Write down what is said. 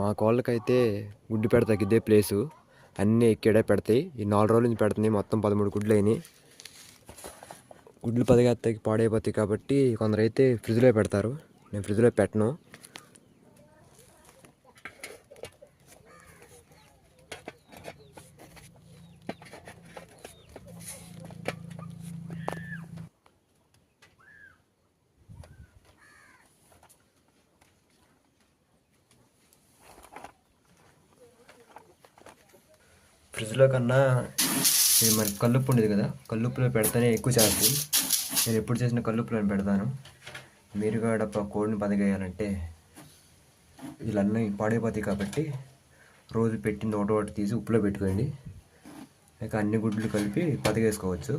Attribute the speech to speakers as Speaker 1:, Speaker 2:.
Speaker 1: మా కోళ్ళకైతే గుడ్డు పెడతాకి ఇదే ప్లేసు. అన్నీ ఇక్కడే పెడతాయి. ఈ 4 రోజుల నుంచి పెడుతున్నాయి. మొత్తం 13 గుడ్లు అయినాయి. గుడ్లు పదిగేస్తాకి పాడైపోతాయి కాబట్టి కొందరైతే ఫ్రిడ్జ్లో పెడతారు. నేను ఫ్రిడ్జ్లో పెట్టను. ఫ్రిడ్జ్లో కన్నా ఇది మనకి కల్లుప్పు ఉండేది కదా, కల్లుప్పులో పెడితేనే ఎక్కువ చేస్తుంది. నేను ఎప్పుడు చేసిన కల్లుప్పులో పెడతాను. మీరు కూడా కోడిని బతికేయాలంటే వీళ్ళన్నీ పాడైపోతాయి కాబట్టి రోజు పెట్టింది ఒకటి తీసి ఉప్పులో పెట్టుకోండి. ఇక అన్ని గుడ్లు కలిపి బతికేసుకోవచ్చు.